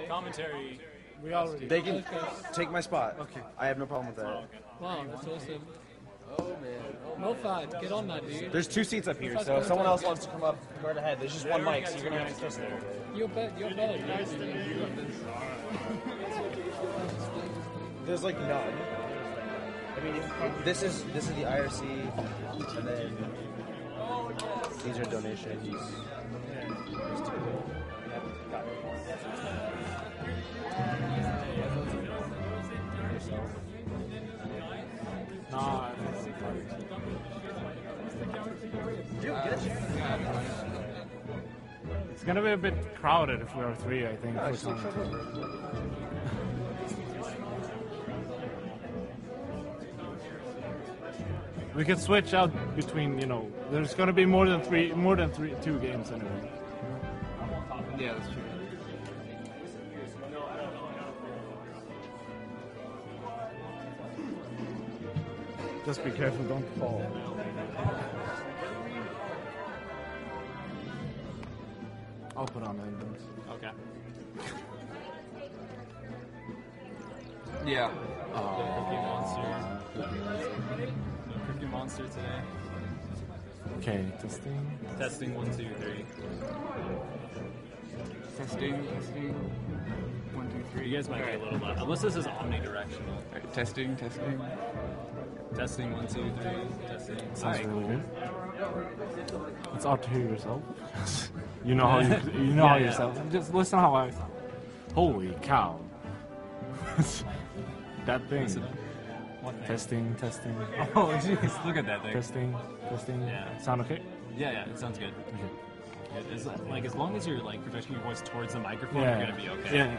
Commentary. We already. They can take my spot. Okay. I have no problem with that. Wow, that's awesome. Oh man. No fight. Get on that, dude. There's 2 seats up here, so if someone else wants to come up, go right ahead. There's just one mic, so you're gonna have to kiss there. You're better. There's like none. I mean, this is the IRC, and then these are donations. There's 2. Nah. It's gonna be a bit crowded if we are 3, I think. For some. We can switch out between, there's gonna be more than 2 games anyway. Yeah, that's true. Just be careful, don't fall. I'll put on headphones. Okay. Yeah. Cookie Monster today. Okay, testing. Testing 1, 2, 3. Testing. 1, 2, 3. You guys might be a little loud. Unless this is omnidirectional. Right, testing. Testing 1, 2, 3. Testing. Sounds really good. It's hard to hear yourself. You know how how yourself. Just listen how I sound. Holy cow! That thing. What thing? Testing. Oh jeez, look at that thing. Testing. Yeah. Sound okay? Yeah, it sounds good. Okay. It's like as long as you're like projecting your voice towards the microphone, Yeah. you're gonna be okay. Yeah.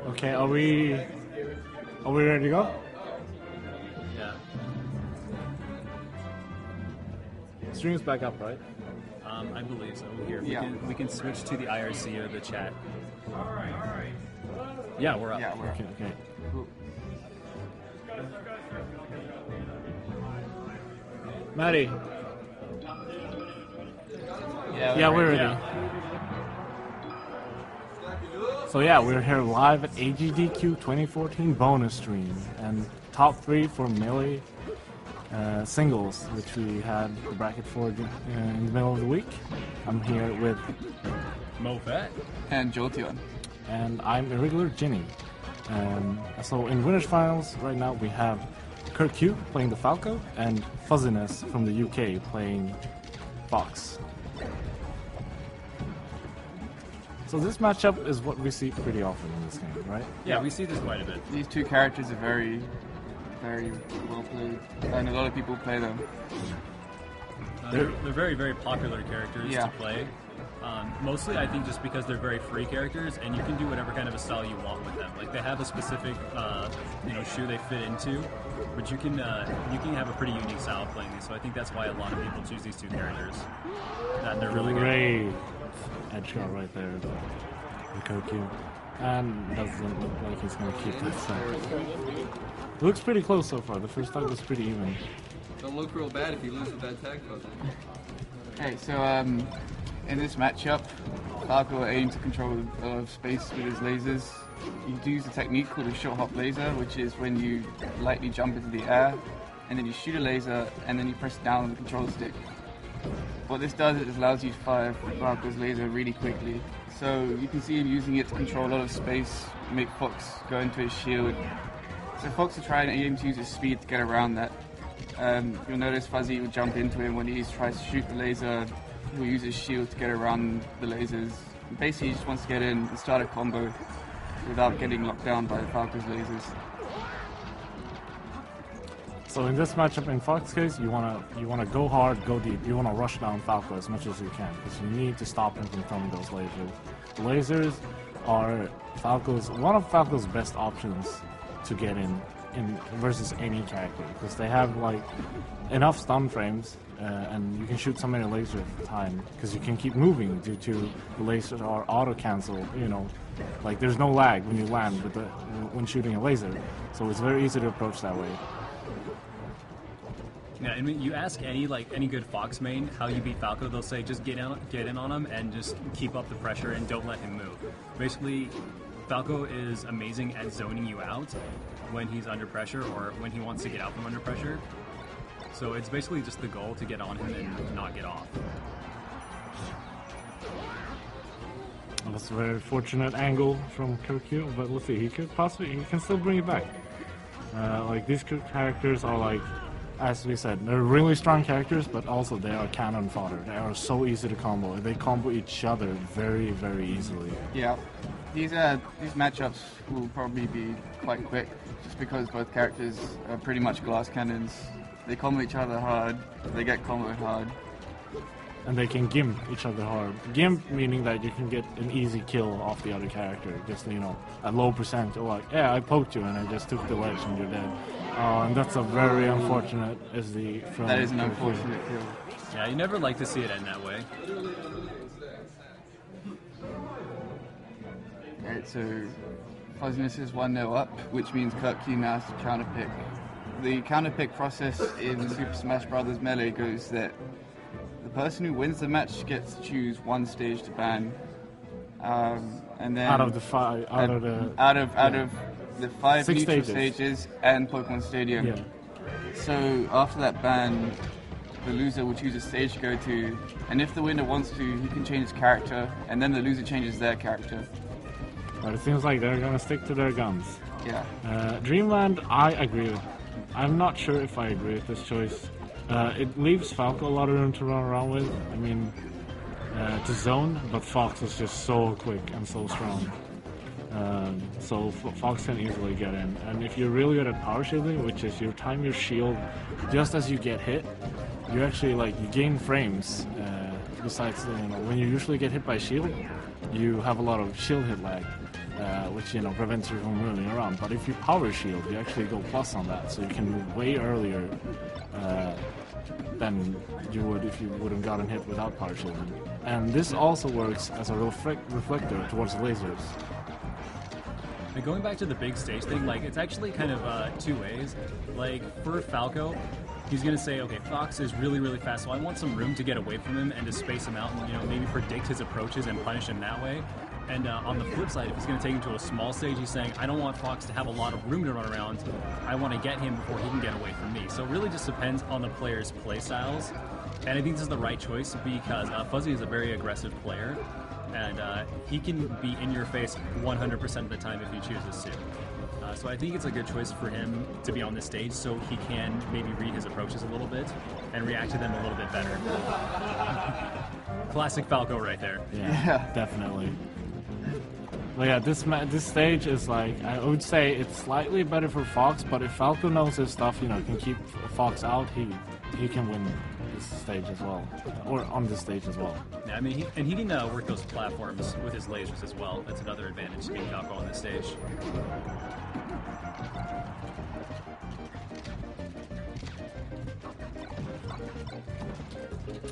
Okay, are we ready to go? Yeah. Stream's back up, right? I believe so. Here, Yeah. we can switch to the IRC or the chat. Yeah, we're up. Yeah, we're Okay. cool. Maddie. Yeah, We're ready. So yeah, we're here live at AGDQ 2014 bonus stream and top 3 for Melee singles, which we had the bracket for in the middle of the week. I'm here with Mofet. And Jolteon. and I'm Irregular Ginny. So in winners finals right now we have Kirk Q playing the Falco and Fuzziness from the UK playing Fox. So this matchup is what we see pretty often in this game, right? Yeah, we see this quite a bit. These 2 characters are very, very well played, and a lot of people play them. They're very, very popular characters Yeah. to play. Mostly, I think, just because they're very free characters, and you can do whatever kind of a style you want with them. Like they have a specific, shoe they fit into, but you can have a pretty unique style playing these. So I think that's why a lot of people choose these 2 characters. That they're really good. Great edge guard right there, the Kirk Q. And doesn't look like he's going to keep that set. It looks pretty close so far. The first fight was pretty even. Don't look real bad if you lose with that tag button. Okay, so in this matchup, Falco will aim to control a lot of space with his lasers. You do use a technique called a short hop laser, which is when you lightly jump into the air, and then you shoot a laser, and then you press down on the control stick. What this does is it allows you to fire Falco's laser really quickly. So you can see him using it to control a lot of space, make Fox go into his shield. So Fox will try and aim to use his speed to get around that. You'll notice Fuzzy will jump into him when he tries to shoot the laser. He'll use his shield to get around the lasers. Basically, he just wants to get in and start a combo without getting locked down by Falco's lasers. So in this matchup, in Fox's case, you wanna go hard, go deep. You wanna rush down Falco as much as you can because you need to stop him from throwing those lasers. The lasers are one of Falco's best options to get in versus any character because they have like enough stun frames and you can shoot so many lasers at a time because you can keep moving due to the lasers are auto cancel. Like there's no lag when you land when shooting a laser, so it's very easy to approach that way. Yeah, I mean, you ask any good Fox main how you beat Falco, they'll say just get in on him and just keep up the pressure and don't let him move. Basically, Falco is amazing at zoning you out when he's under pressure or when he wants to get out from under pressure. So it's basically just the goal to get on him and not get off. Well, that's a very fortunate angle from KQ, but let's see, he can still bring it back. Like these characters are like, as we said, they're really strong characters, but also they are cannon fodder. They are so easy to combo. They combo each other very, very easily. Yeah, these matchups will probably be quite quick, just because both characters are pretty much glass cannons. They combo each other hard, they get comboed hard. And they can gimp each other hard. Gimp meaning that you can get an easy kill off the other character. Just, at low percent. You're like, yeah, I poked you and I just took the ledge and you're dead. And that's a very unfortunate SD from... That is an unfortunate kill. Yeah, you never like to see it end that way. Alright, so Fuzziness is 1-0 up, which means KQ now has to counterpick. The counterpick process in Super Smash Bros. Melee goes that the person who wins the match gets to choose one stage to ban, and then out of the 5 6 neutral stages and Pokemon Stadium. Yeah. So after that ban, the loser will choose a stage to go to, and if the winner wants to, he can change his character, and then the loser changes their character. But it seems like they're gonna stick to their guns. Yeah. Dreamland, I agree with. I'm not sure if I agree with this choice. It leaves Falco a lot of room to run around with. I mean, to zone, but Fox is just so quick and so strong. So Fox can easily get in. And if you're really good at power shielding, which is you time your shield just as you get hit, you actually you gain frames. Besides, when you usually get hit by shield, you have a lot of shield hit lag. Which prevents you from moving around. But if you power shield, you actually go plus on that, so you can move way earlier than you would if you would have gotten hit without power shielding. And this also works as a reflector towards lasers. And going back to the big stage thing, it's actually kind of two ways. For Falco, he's going to say, okay, Fox is really, really fast, so I want some room to get away from him and to space him out and maybe predict his approaches and punish him that way. And on the flip side, if he's going to take him to a small stage, he's saying, I don't want Fox to have a lot of room to run around. I want to get him before he can get away from me. So it really just depends on the player's play styles. And I think this is the right choice because Fuzzy is a very aggressive player. And he can be in your face 100% of the time if he chooses to. So I think it's a good choice for him to be on this stage so he can maybe read his approaches a little bit and react to them a little bit better. Classic Falco right there. Yeah. Definitely. But yeah, this stage is I would say it's slightly better for Fox, but if Falco knows his stuff, can keep Fox out, he can win this stage as well, or on this stage as well. Yeah, I mean, he can work those platforms with his lasers as well. That's another advantage to being Falco on this stage.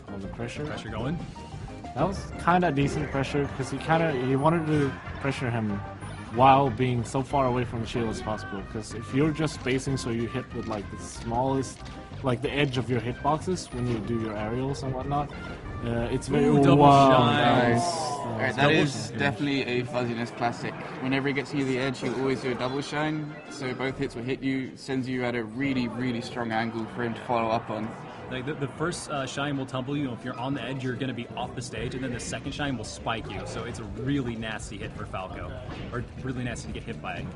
All the pressure. Pressure going. That was kind of decent pressure because he wanted to pressure him while being so far away from the shield as possible. Because if you're just spacing so you hit with the smallest, the edge of your hitboxes when you do your aerials and whatnot, it's very double shine. Nice. Alright, that is definitely a Fuzziness classic. Whenever he gets near the edge, he'll always do a double shine. So both hits will hit you, sends you at a really, really strong angle for him to follow up on. The first shine will tumble you. If you're on the edge, you're going to be off the stage, and then the second shine will spike you. So it's a really nasty hit for Falco, or really nasty to get hit by.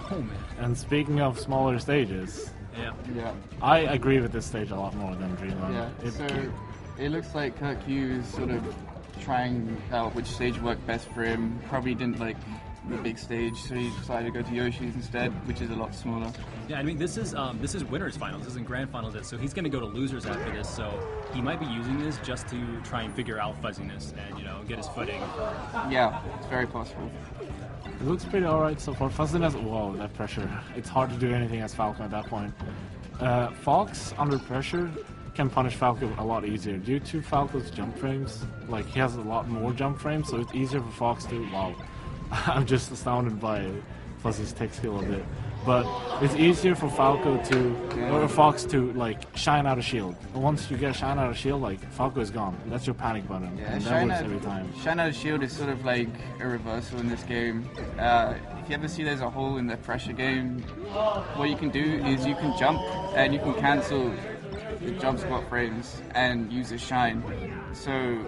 Oh man! And speaking of smaller stages, yeah, I agree with this stage a lot more than Dreamland. Yeah, so it looks like KQ is sort of trying out which stage worked best for him. Probably didn't like the big stage, so he decided to go to Yoshi's instead, which is a lot smaller. Yeah, I mean this is winners finals, this isn't grand finals yet, so he's going to go to losers after this. So he might be using this just to try and figure out Fuzziness and get his footing. Yeah, it's very possible. It looks pretty alright so far. Fuzziness, whoa, that pressure. It's hard to do anything as Falco at that point. Fox under pressure can punish Falco a lot easier due to Falco's jump frames. He has a lot more jump frames, so it's easier for Fox to. Wow, I'm just astounded by Fuzzy's tech skill a bit. but it's easier for Falco to or Fox to like shine out a shield. And once you get shine out a shield, like Falco is gone. That's your panic button, and that works every time. Shine out a shield is sort of like a reversal in this game. If you ever see there's a hole in the pressure game, what you can do is you can jump and you can cancel the jump squat frames and use a shine. So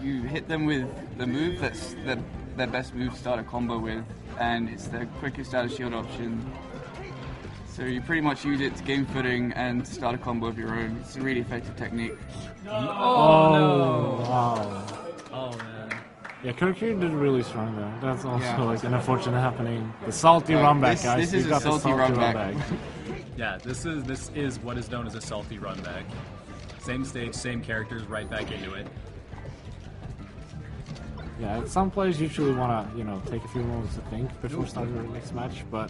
you hit them with the move that's their best move to start a combo with, and it's the quickest out of shield option. So you pretty much use it to gain footing and to start a combo of your own. It's a really effective technique. Oh, no! Wow. Oh man. Yeah, Kirky did really strong though. That's also like an unfortunate happening. The salty run back, guys. This is a salty run back. Yeah, this is what is known as a salty run back. Same stage, same characters, right back into it. Yeah, some players usually want to, take a few moments to think before starting the next match, but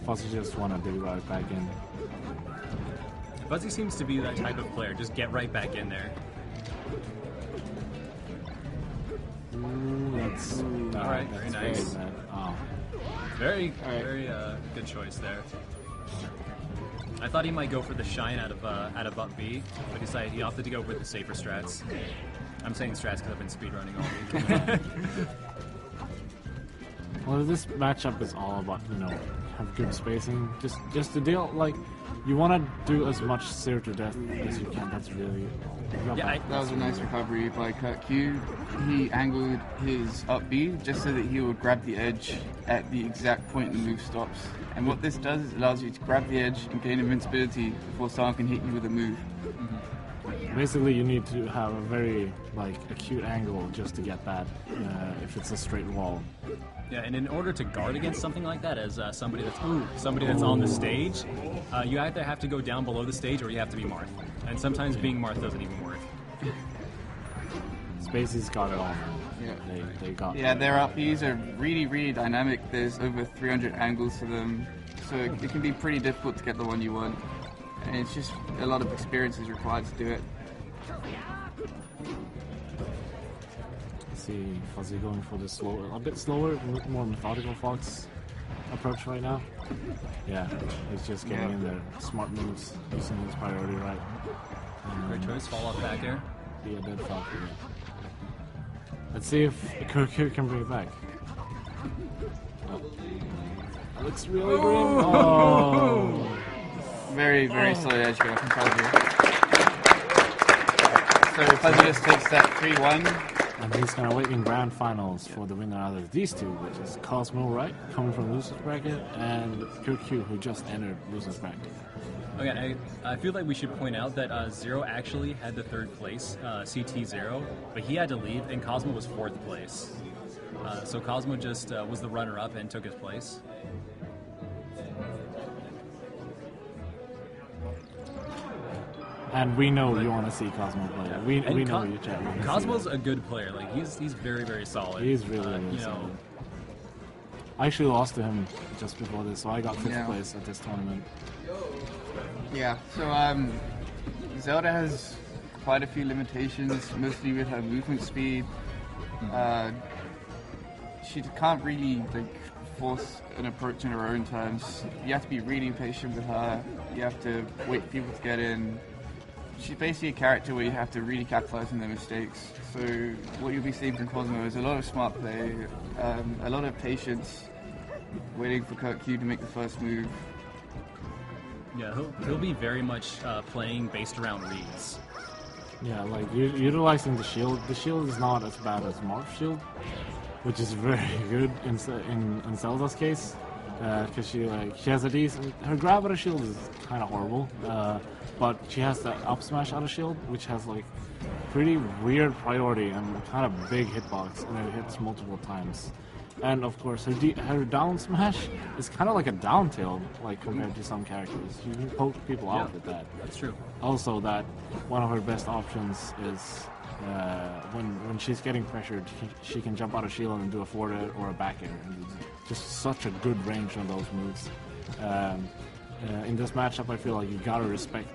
Fuzzy just want to be right back in. Fuzzy seems to be that type of player. Just get right back in there. That's all right. Very nice. Very good choice there. I thought he might go for the shine out of up B, but decided he opted to go with the safer strats. I'm saying strats because I've been speedrunning all week. Well, this matchup is all about, have good spacing. Just to deal, like, you want to do as much zero to death as you can. That's really... Yeah, that was a nice recovery by Kurt Q. He angled his up B just so that he would grab the edge at the exact point the move stops. And what this does is it allows you to grab the edge and gain invincibility before someone can hit you with a move. Basically, you need to have a very acute angle just to get that if it's a straight wall. Yeah, and in order to guard against something like that, as somebody that's on the stage, you either have to go down below the stage or you have to be Marth. And sometimes being Marth doesn't even work. Spacey's got it all. Yeah, they got. Yeah, their up Bs are really, really dynamic. There's over 300 angles to them, so it can be pretty difficult to get the one you want. And it's just a lot of experience is required to do it. See Fuzzy going for the a bit slower, more methodical Fox approach right now. Yeah, he's just getting in there. Smart moves, using his priority right. Great choice, fall off back air. Be a dead Falcon. Let's see if Kirk can bring it back. That looks really grim. Oh. Very, very slow edge go from Fuzzy. So Fuzzy just takes that 3-1. And he's going to wait in grand finals for the winner out of these two, which is Cosmo, right, coming from loser's bracket, and Kurt Q, who just entered loser's bracket. Okay, I feel like we should point out that Zero actually had the third place, CT0, but he had to leave, and Cosmo was fourth place. So Cosmo just was the runner-up and took his place. And we know you want to see Cosmo play. Yeah. We know you chat. Cosmo's a good player. Like he's very, very solid. He's really solid. I actually lost to him just before this, so I got 5th place at this tournament. Yeah. So Zelda has quite a few limitations, mostly with her movement speed. She can't really force an approach in her own terms. You have to be really patient with her. You have to wait for people to get in. She's basically a character where you have to really capitalize on their mistakes. So what you'll be seeing from Cosmo is a lot of smart play, a lot of patience, waiting for Kurt Q to make the first move. Yeah, he'll be very much playing based around reads. Yeah, utilizing the shield. The shield is not as bad as Marth's shield, which is very good in Zelda's case, because she has a decent. Her grab out of shield is kind of horrible. But she has the up smash out of shield, which has pretty weird priority and kind of big hitbox, and it hits multiple times. And of course, her down smash is kind of like a down tilt, compared to some characters. You can poke people out with that. That's true. Also, that one of her best options is when she's getting pressured, she can jump out of shield and do a forward air or a back air. And just such a good range on those moves. In this matchup, I feel like you gotta respect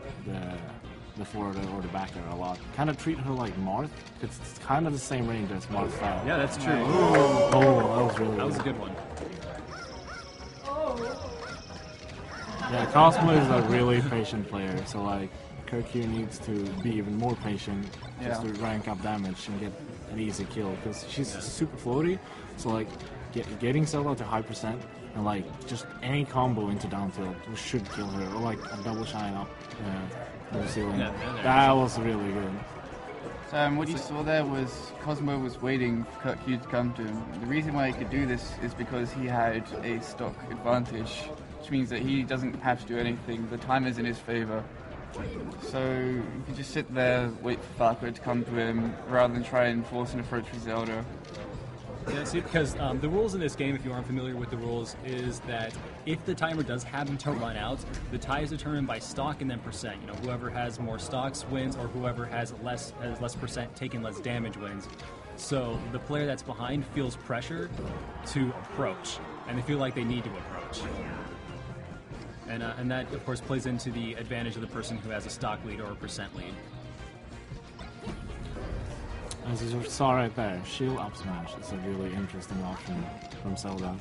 the forward or the back air a lot. Kind of treat her like Marth. It's kind of the same range as Marth's style. Yeah, that's true. Oh, that was really that was a good one. Yeah, Cosmo is a really patient player, so like Kirkyu needs to be even more patient just to rank up damage and get an easy kill because she's super floaty. So like getting Zelda to high percent and like just any combo into down tilt should kill her, or like a double shine up the ceiling. That was really good. So what you saw there was Cosmo was waiting for Kirkyu to come to him. The reason why he could do this is because he had a stock advantage, which means that he doesn't have to do anything. The time is in his favor. So you can just sit there, wait for Falco to come to him, rather than try and force an approach with Zelda. Yeah, see, because the rules in this game, if you aren't familiar with the rules, is that if the timer does happen to run out, the tie is determined by stock and then percent. You know, whoever has more stocks wins, or whoever has less percent taking less damage wins. So the player that's behind feels pressure to approach, and they feel like they need to approach. And that, of course, plays into the advantage of the person who has a stock lead or a percent lead. As you saw right there, shield up smash is a really interesting option from Zelda.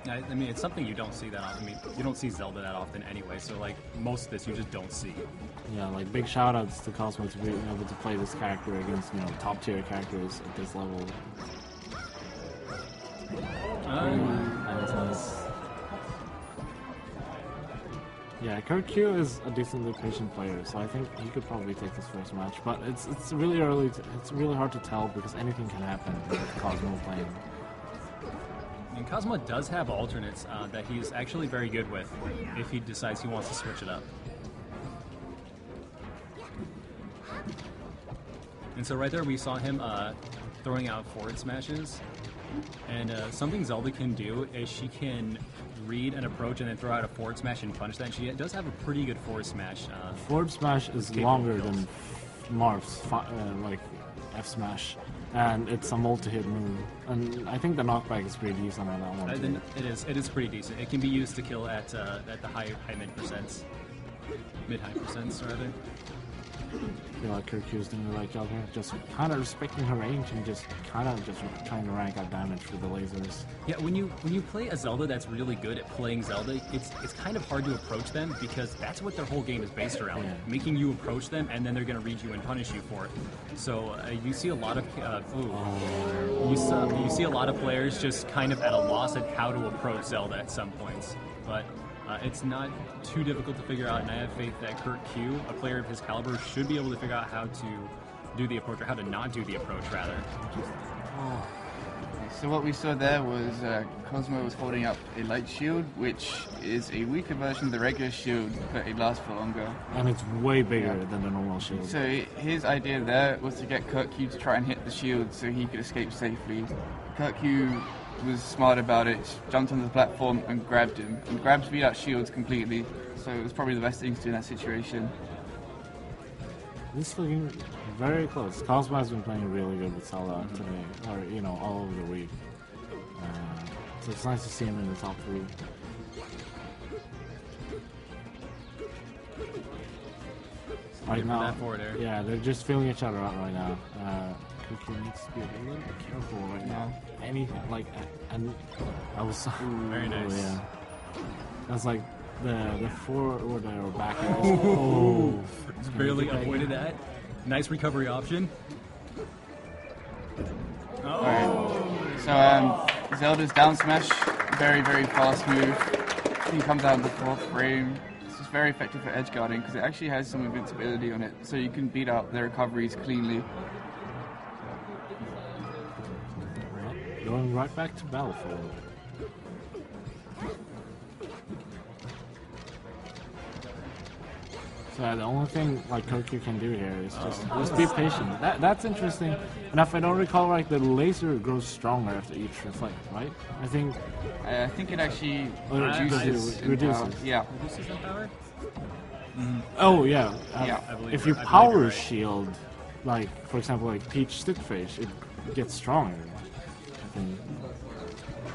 I mean, it's something you don't see that often. I mean, you don't see Zelda that often anyway, so like most of this you just don't see. Yeah, like big shout outs to Cosmo to being able to play this character against, top tier characters at this level. That's nice. Yeah, Kirkyu is a decently patient player, so I think he could probably take this first match. But it's really early. It's really hard to tell because anything can happen with Cosmo playing. And Cosmo does have alternates that he's actually very good with if he decides he wants to switch it up. And so right there we saw him throwing out forward smashes. And something Zelda can do is she can read an approach and then throw out a forward smash and punish that. And she does have a pretty good forward smash. Forward smash is longer than Marth's like F smash, and it's a multi-hit move. And I think the knockback is pretty decent on that one too. It is pretty decent. It can be used to kill at the high mid percents, mid high percents rather. I feel like Kirkyu's doing the right job here, just kind of respecting her range and just trying to rank up damage with the lasers. Yeah, when you play a Zelda that's really good at playing Zelda, it's kind of hard to approach them because that's what their whole game is based around, making you approach them and then they're going to read you and punish you for it. So you see a lot of you see a lot of players just kind of at a loss at how to approach Zelda at some points, but. It's not too difficult to figure out, and I have faith that Kirkyu, a player of his caliber, should be able to figure out how to do the approach, or how to not do the approach, rather. So what we saw there was Cosmo was holding up a light shield, which is a weaker version of the regular shield, but it lasts for longer. And it's way bigger than the normal shield. So his idea there was to get Kirkyu to try and hit the shield so he could escape safely. Kirkyu was smart about it, jumped onto the platform and grabbed him. And grabs beat out shields completely, so it was probably the best thing to do in that situation. This is looking very close. Cosmo has been playing really good with Zelda today, or all over the week. So it's nice to see him in the top 3. Right now, yeah, they're just feeling each other out right now. Kirkyu needs to be a little bit careful right now. And I was very nice. Yeah, that's like the forward or back. Barely avoided that. Nice recovery option. Oh. Alright. So Zelda's down smash, very very fast move. He comes out in the 4th frame. This is very effective for edge guarding because it actually has some invincibility on it, so you can beat out the recoveries cleanly. Going right back to Battlefield. So the only thing like Kirkyu can do here is just be patient. That's interesting. And if I don't recall right, the laser grows stronger after each reflect, right? I think it actually reduces. Yeah. Reduces in power? Oh yeah. I believe if you you're power right. shield, like for example, like Peach Stickfish, it gets stronger. I think.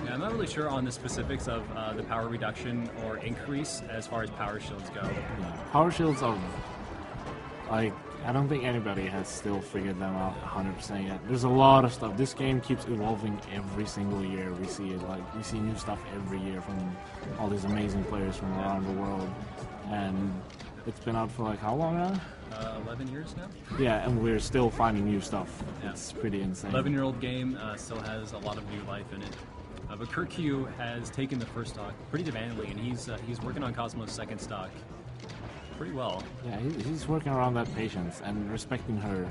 Yeah, I'm not really sure on the specifics of the power reduction or increase as far as power shields go. Yeah. Power shields are Like, I don't think anybody has still figured them out 100% yet. There's a lot of stuff. This game keeps evolving every single year. We see it. Like, we see new stuff every year from all these amazing players from around the world. And it's been out for like how long now? 11 years now? Yeah, and we're still finding new stuff. Yeah. It's pretty insane. 11-year-old game still has a lot of new life in it. But Kurt Q has taken the first stock pretty demandingly, and he's working on Cosmo's second stock pretty well. Yeah, he's working around that patience and respecting her,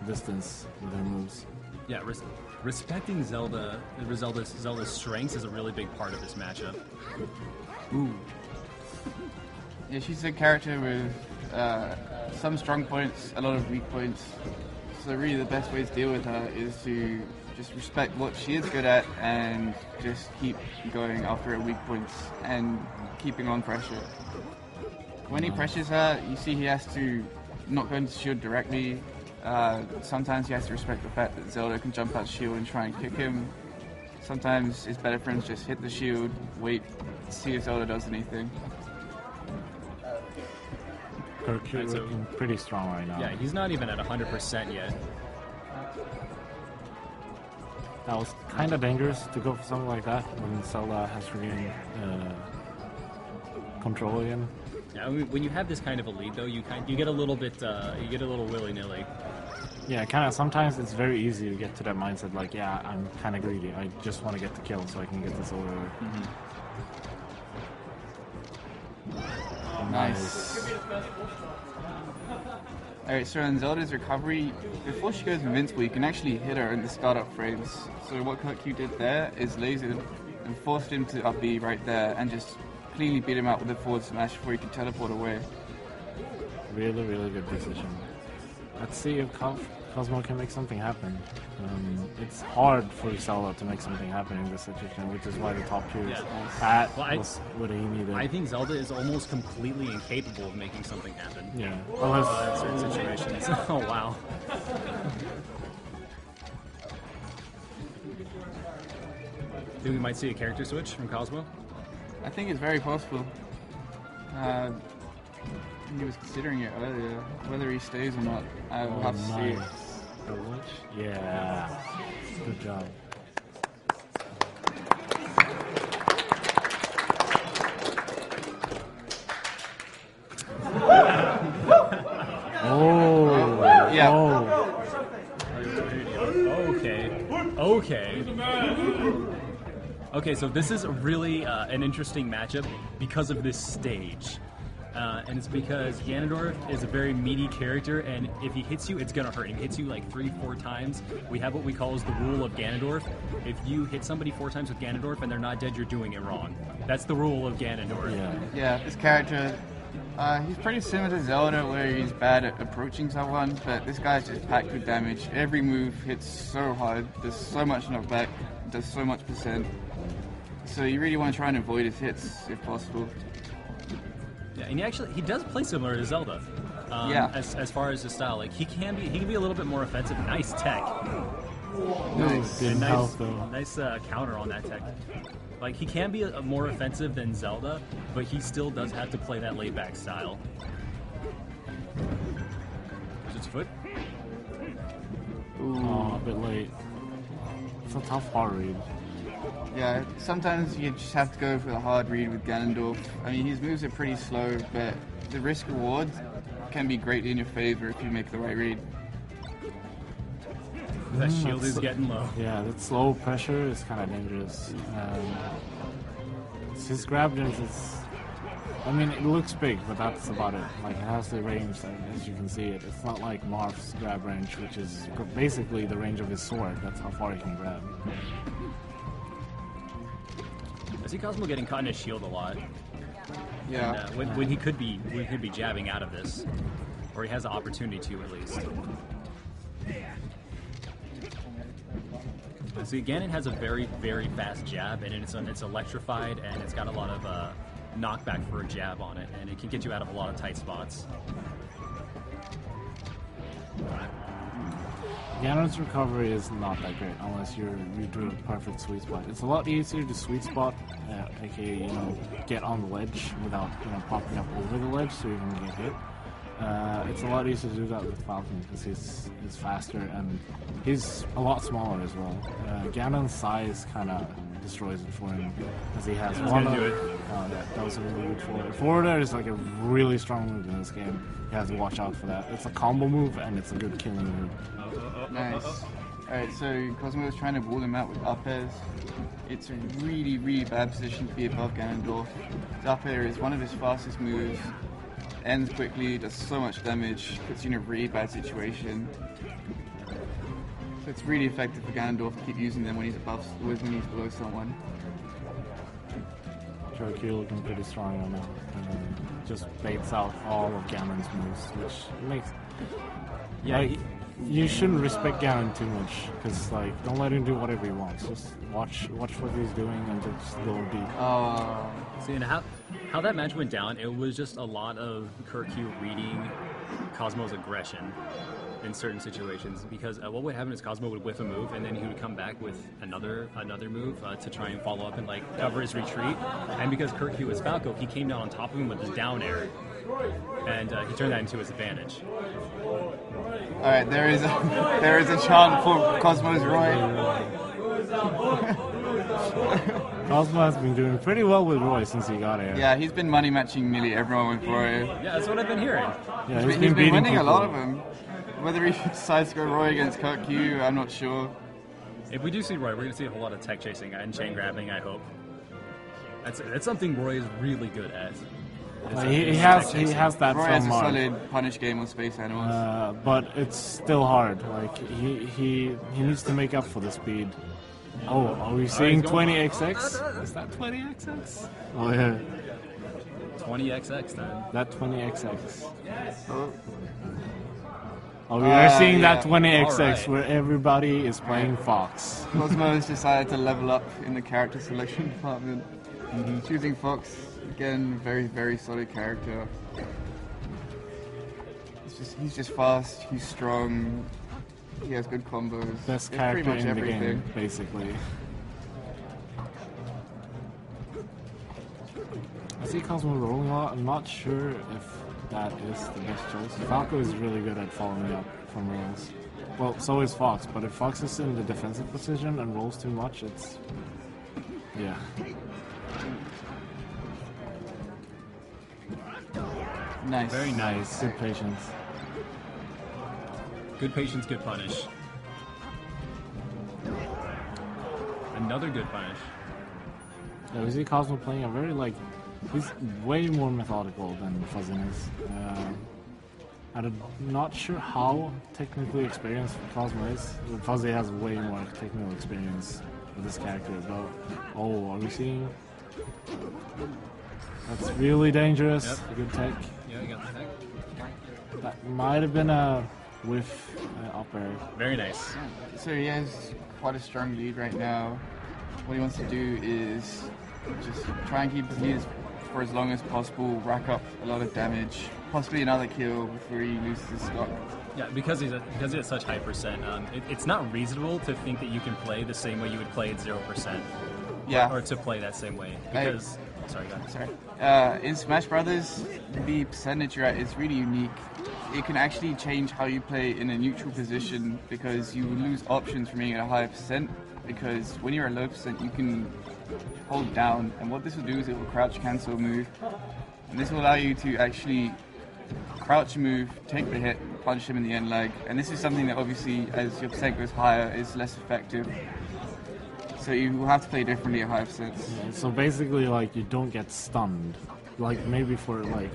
distance with her moves. Yeah, respecting Zelda's strengths is a really big part of this matchup. Ooh. Yeah, she's a character with some strong points, a lot of weak points. So really the best way to deal with her is to just respect what she is good at and just keep going after her weak points and keeping on pressure. When he pressures her, you see he has to not go into shield directly. Sometimes he has to respect the fact that Zelda can jump out shield and try and kick him. Sometimes it's better for him to just hit the shield, wait, see if Zelda does anything. Kirk, you're looking pretty strong right now. Yeah, he's not even at 100% yet. That was kind of dangerous to go for something like that when Zelda has regained control again. Yeah, when you have this kind of a lead, though, you get a little bit willy-nilly. Yeah, kind of. Sometimes it's very easy to get to that mindset, like, yeah, I'm kind of greedy. I just want to get the kill so I can get this over. Mm-hmm. Nice. Alright, so on Zelda's recovery, before she goes invincible, you can actually hit her in the startup frames. So what Q did there is lasered and forced him to up B right there and just cleanly beat him out with a forward smash before he could teleport away. Really, really good decision. Let's see if Cosmo can make something happen. It's hard for Zelda to make something happen in this situation, which is why the top tier is was what he needed. I think Zelda is almost completely incapable of making something happen. Yeah. In certain situations. Oh, wow. Think we might see a character switch from Cosmo? I think it's very possible. He was considering it earlier. Whether he stays or not, I will have to see it. Yeah. Good job. Oh. Yeah. Oh. Okay, so this is really an interesting matchup because of this stage. And it's because Ganondorf is a very meaty character, and if he hits you, it's gonna hurt. If he hits you like 3-4 times, we have what we call as the rule of Ganondorf. If you hit somebody 4 times with Ganondorf and they're not dead, you're doing it wrong. That's the rule of Ganondorf. Yeah, this character, he's pretty similar to Zelda, where he's bad at approaching someone, but this guy's just packed with damage. Every move hits so hard, there's so much knockback, does so much percent. So you really want to try and avoid his hits if possible. Yeah, and he does play similar to Zelda. As far as his style, like he can be a little bit more offensive. Nice tech. Nice counter on that tech. Like he can be more offensive than Zelda, but he still does have to play that laid back style. Is it foot? Oh, a bit late. It's a tough hard read. Yeah, sometimes you just have to go for the hard read with Ganondorf. I mean, his moves are pretty slow, but the risk reward can be greatly in your favor if you make the right read. That shield is getting low. Yeah, that slow pressure is kind of dangerous. His grab dance is... I mean, it looks big, but that's about it. Like, it has the range, as you can see it. It's not like Marth's grab range, which is basically the range of his sword. That's how far he can grab. I see Cosmo getting caught in his shield a lot. Yeah. And, when he could be jabbing out of this, or he has the opportunity to at least. So again, it has a very, very fast jab, and it's electrified, and it's got a lot of knockback for a jab on it, and it can get you out of a lot of tight spots. Ganon's recovery is not that great unless you do a perfect sweet spot. It's a lot easier to sweet spot, aka get on the ledge without popping up over the ledge so you can get hit. It's a lot easier to do that with Falcon because he's faster and he's a lot smaller as well. Ganon's size kind of destroys it for him because he has one. gonna do it. That was a really good forward. Forwarder is like a really strong move in this game. You have to watch out for that. It's a combo move and it's a good killing move. Nice. Alright, so Cosmo is trying to wall him out with up airs. It's a really, really bad position to be above Ganondorf. His up air is one of his fastest moves. Ends quickly, does so much damage, puts you in a really bad situation. So it's really effective for Ganondorf to keep using them when he's when he's below someone. Cherokee looking pretty strong right now. And just baits out all of Ganon's moves, which makes... Yeah, like, you shouldn't respect Ganon too much, because like, don't let him do whatever he wants. Just watch what he's doing and just go deep. See, and how that match went down, it was just a lot of Kirkyu reading Cosmo's aggression in certain situations, because what would happen is Cosmo would whiff a move and then he would come back with another move to try and follow up and like cover his retreat, and because Kirkyu is Falco, he came down on top of him with his down air and he turned that into his advantage. Alright, there is a chant for Cosmo's Roy. Cosmo has been doing pretty well with Roy since he got here. Yeah, he's been money matching nearly everyone with Roy. Yeah, that's what I've been hearing. Yeah, He's been beating winning a lot people. of them. Whether he decides to go Roy against Kirkyu, I'm not sure. If we do see Roy, we're going to see a whole lot of tech chasing and chain grabbing, I hope. That's something Roy is really good at. He has that Roy has from a Mark. solid punish game on Space Animals. But it's still hard. Like he needs to make up for the speed. Oh, are we seeing 20XX? Is that 20XX? Oh yeah, 20XX then. that 20XX. Oh, we are seeing yeah. that 20XX Alright. where everybody is playing Fox. Cosmo has decided to level up in the character selection department. Choosing Fox, again, very, very solid character. He's just fast, he's strong, he has good combos. Best It's character pretty much in everything. the game, basically. I see Cosmo rolling a lot. I'm not sure if that is the best choice. Falco is really good at following up from rolls. Well, so is Fox, but if Fox is in the defensive position and rolls too much, it's... yeah. Nice. Very nice. Good patience. Good patience, good punish. Another good punish. Yeah, we see Cosmo playing a very, like... he's way more methodical than Fuzzin is. I'm not sure how technically experienced Cosmo is. Fuzzy has way more technical experience with this character, but... oh, are we seeing... that's really dangerous. Yep. Good tech. Yeah, you got the tech. That might have been a whiff up air. Very nice. So he has quite a strong lead right now. What he wants to do is just try and keep his lead for as long as possible, rack up a lot of damage, possibly another kill before he loses his stock. Yeah, because he's at such high percent, it's not reasonable to think that you can play the same way you would play at 0%. Yeah. Or to play that same way. Because... sorry, go ahead. Sorry. In Smash Brothers, the percentage you're at is really unique. It can actually change how you play in a neutral position because you lose options from being at a higher percent. Because when you're at a low percent, you can hold down, and what this will do is it will crouch cancel move, and this will allow you to actually crouch move, take the hit, punch him in the end leg, and this is something that obviously as your percent goes higher is less effective. So you will have to play differently at higher percents. Yeah, so basically, like, you don't get stunned. Like, maybe for, like,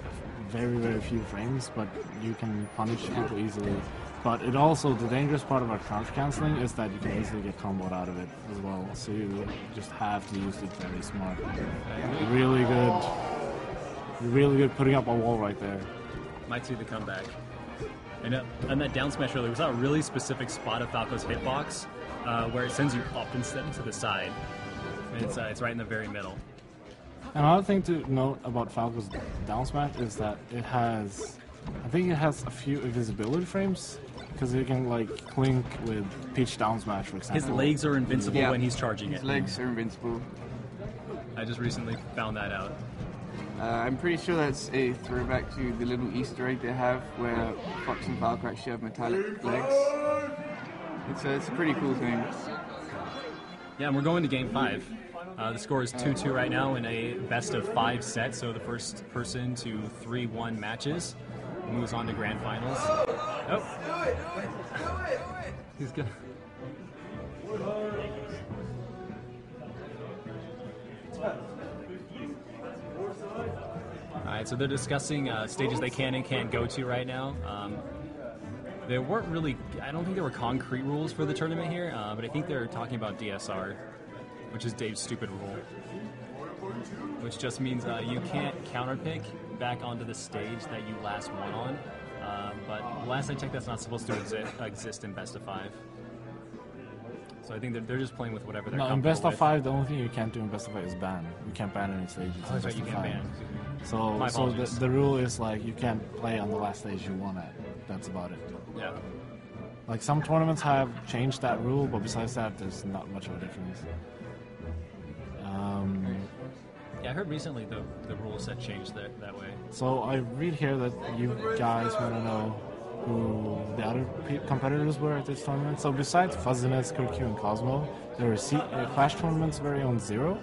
very, very few frames, but you can punish people easily. But it also, the dangerous part about crouch canceling is that you can easily get comboed out of it as well. So you just have to use it very smart. Really good. Really good putting up a wall right there. Might see the comeback. And that down smash earlier was that a really specific spot of Falco's hitbox where it sends you up instead of to the side. And it's right in the very middle. Another thing to note about Falco's down smash is that it has, I think it has a few invisibility frames because you can like clink with Peach down smash, for example. His legs are invincible Yeah. when he's charging His it. legs are invincible. I just recently found that out. I'm pretty sure that's a throwback to the little Easter egg they have where Fox and Falco actually have metallic legs. It's a pretty cool thing. Yeah, and we're going to Game 5. The score is 2-2 right now in a best of 5 set, so the first person to 3-1 matches moves on to Grand Finals. Oh. He's good. Alright, so they're discussing stages they can and can't go to right now. There weren't really, I don't think there were concrete rules for the tournament here, but I think they're talking about DSR, which is Dave's stupid rule. Which just means you can't counterpick back onto the stage that you last won on. But last I checked, that's not supposed to exist in best of 5. So I think they're just playing with whatever they're comfortable in best of with. 5, the only thing you can't do in best of 5 is ban. You can't ban any stages. Oh, that's right, you can't ban. My So apologies. the rule is like you can't play on the last stage you won at. That's about it. Yeah. Like some tournaments have changed that rule, but besides that, there's not much of a difference. Yeah, I heard recently the rule set changed that way. So I read here that you guys want to know who the other competitors were at this tournament. So besides Fuzziness, Kirkyu, and Cosmo, there were Clash Tournament's very own Zero.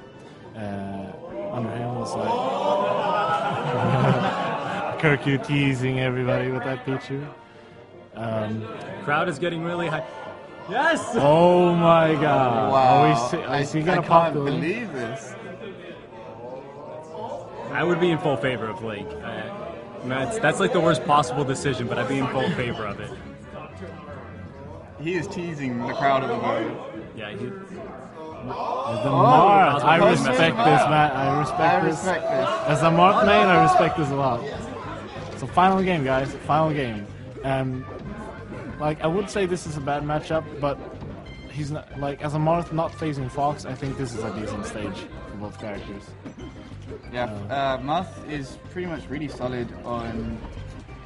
Under him was like Kirkyu teasing everybody with that Pichu. Crowd is getting really high. Yes! Oh my god. Wow. Is he I gonna pop can't the believe this. I would be in full favor of Link. That's like the worst possible decision, but I'd be in full favor of it. He is teasing the crowd at the moment. Yeah, The Marth. I Cosmo's respect Marth. this, man. I respect this. As a Marth main, I respect this a lot. So final game, guys. Final game. Like I would say this is a bad matchup, but he's not like as a Marth not facing Fox. I think this is a decent stage for both characters. Yeah, Marth is pretty much really solid on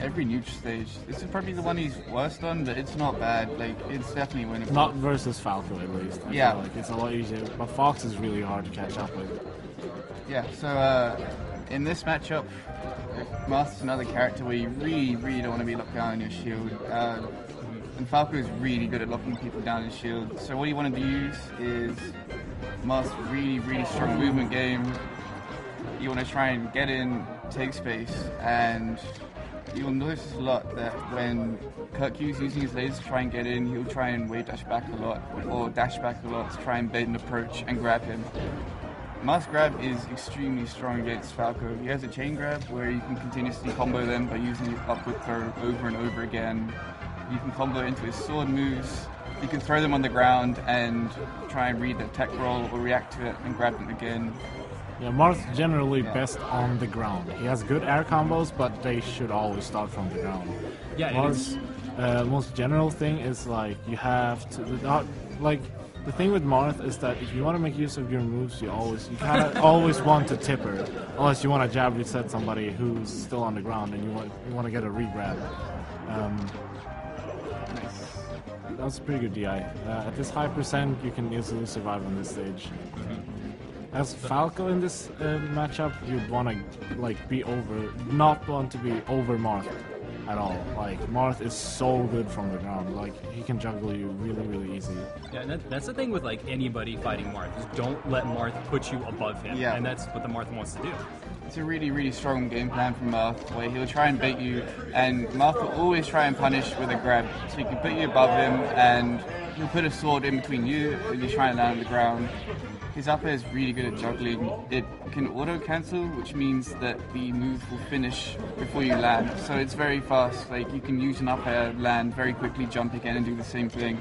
every neutral stage. This is probably the one he's worst on, but it's not bad. Like, it's definitely winnable. Not versus Falco, at least. I Yeah. feel like it's a lot easier, but Fox is really hard to catch up with. Yeah, so in this matchup, Marth is another character where you really, really don't want to be locked down on your shield. And Falco is really good at locking people down in shield. So what you want to use is Marth's really, really strong movement game. You want to try and get in, take space, and you'll notice a lot that when Kirkyu's using his lasers to try and get in, he'll try and wave dash back a lot, or dash back a lot to try and bait an approach and grab him. Marth's grab is extremely strong against Falco. He has a chain grab where you can continuously combo them by using your upward throw over and over again. You can combo into his sword moves. You can throw them on the ground and try and read the tech roll or react to it and grab them again. Yeah, Marth's generally best on the ground. He has good air combos, but they should always start from the ground. Yeah, Marth's most general thing is like you have to the thing with Marth is that if you want to make use of your moves, you kind of always want to tip her, unless you want to jab reset somebody who's still on the ground and you want to get a re-grab. That was a pretty good DI. At this high percent, you can easily survive on this stage. As Falco in this matchup, you'd want to not want to be over Marth at all. Like Marth is so good from the ground. Like he can juggle you really, really easy. Yeah, and that's the thing with like anybody fighting Marth is don't let Marth put you above him. Yeah. And that's what the Marth wants to do. It's a really, really strong game plan from Marth, where he'll try and bait you, and Marth will always try and punish with a grab. So he can put you above him, and he'll put a sword in between you, and you try and land on the ground. His up air is really good at juggling. It can auto-cancel, which means that the move will finish before you land. So it's very fast. Like, you can use an up air, land very quickly, jump again, and do the same thing.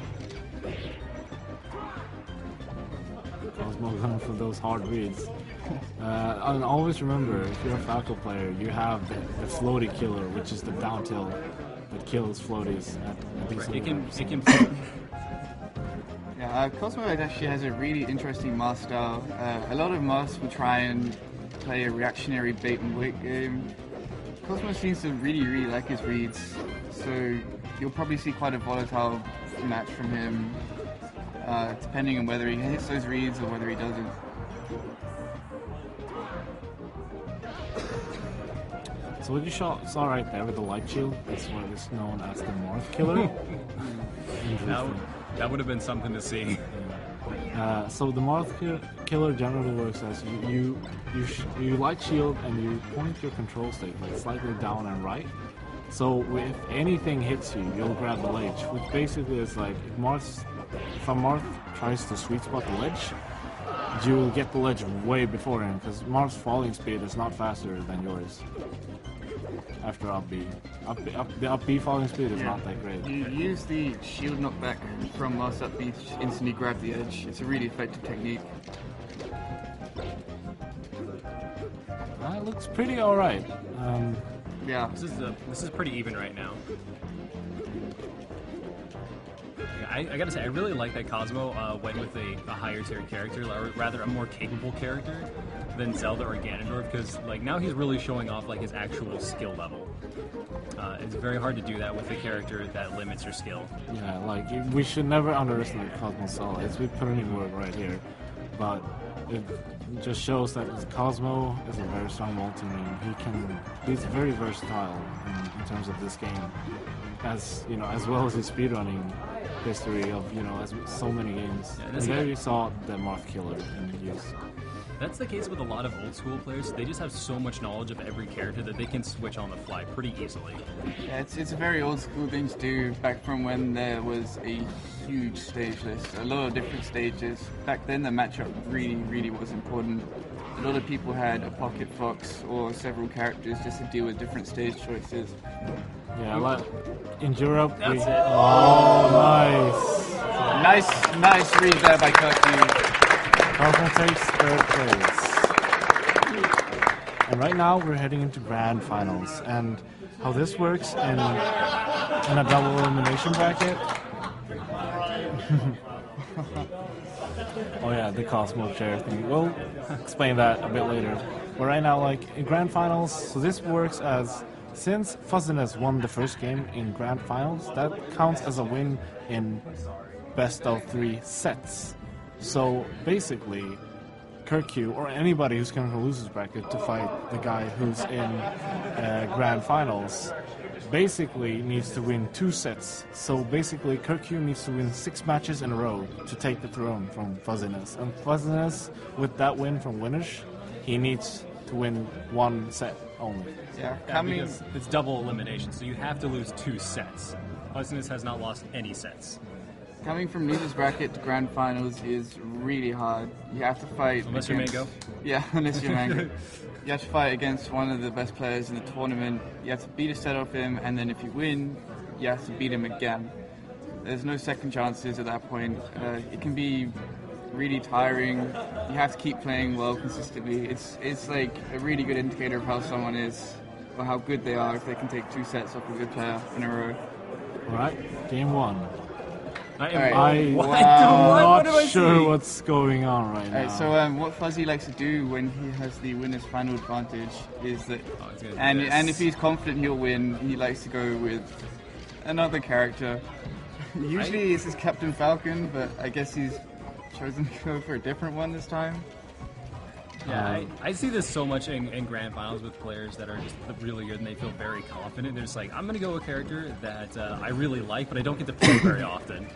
Cosmo going for those hard reads. And always remember, if you're a Falco player, you have the floaty killer, which is the down tilt that kills floaties at these It can Yeah, Cosmo actually has a really interesting Marth style. A lot of Marths will try and play a reactionary bait and wait game. Cosmo seems to really, really like his reads, so you'll probably see quite a volatile match from him, depending on whether he hits those reads or whether he doesn't. So what you saw right there with the light shield is what is known as the Morph Killer. That would have been something to see. So the Morph Killer generally works as you light shield and you point your control stick like slightly down and right. So if anything hits you, you'll grab the ledge, which basically is like if a Morph tries to sweet spot the ledge, you'll get the ledge way before him, because Morph's falling speed is not faster than yours. After up B. The up B falling speed is not that great. You use the shield knockback from last up B to instantly grab the edge. It's a really effective technique. It looks pretty alright. Yeah. This is pretty even right now. I gotta say, I really like that Cosmo went with a higher tier character, or rather a more capable character than Zelda or Ganondorf, because like now he's really showing off like his actual skill level. It's very hard to do that with a character that limits your skill. Yeah, like we should never underestimate Cosmo's solid. We put in work right here, but it just shows that Cosmo is a very strong multi-main. He's very versatile in terms of this game, as you know, as well as his speedrunning history of as so many games. Yeah, and there you saw the Morph Killer in use. That's the case with a lot of old school players. They just have so much knowledge of every character that they can switch on the fly pretty easily. Yeah, it's a very old school thing to do back from when there was a huge stage list, a lot of different stages. Back then the matchup really was important. A lot of people had a pocket fox or several characters just to deal with different stage choices. Yeah, like in Europe, That's it. Oh, Nice read there by Kirk. Cosmo takes third place. And right now we're heading into grand finals. And how this works in a double elimination bracket. Oh yeah, the Cosmo chair thing. We'll explain that a bit later. But right now, like in grand finals, so this works as since Fuzziness won the first game in grand finals, that counts as a win in best of 3 sets. So basically, Kirkyu or anybody who's going to lose his bracket to fight the guy who's in grand finals basically needs to win 2 sets. So basically, Kirkyu needs to win 6 matches in a row to take the throne from Fuzziness. And Fuzziness, with that win from Winners, he needs to win 1 set only. Yeah, Because it's double elimination, so you have to lose 2 sets. Fuzziness has not lost any sets. Coming from losers bracket to grand finals is really hard. You have to fight Unless you're Mango. Yeah, unless you're Mango. You have to fight against one of the best players in the tournament. You have to beat a set off him, and then if you win, you have to beat him again. There's no second chances at that point. It can be really tiring. You have to keep playing well consistently. It's like a really good indicator of how someone is, or how good they are if they can take 2 sets off a good player in a row. Alright, game 1. I'm not sure what's going on right now. So what Fuzzy likes to do when he has the winner's final advantage is that, and if he's confident he'll win, he likes to go with another character. Usually it's his Captain Falcon, but I guess he's chosen to go for a different one this time. Yeah, I see this so much in grand finals with players that are just really good and they feel very confident. They're just like, I'm going to go with a character that I really like, but I don't get to play very often.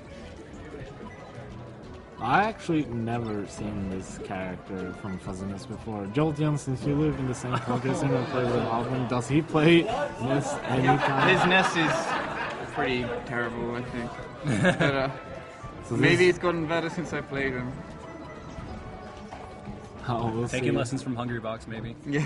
I actually never seen this character from Fuzziness before. Jolteon, since you live in the same focus and play with Alvin, does he play Ness anytime? His Ness is pretty terrible, I think. But, So maybe it's gotten better since I played him. We'll Taking see. lessons from Hungry Box, maybe. Yeah.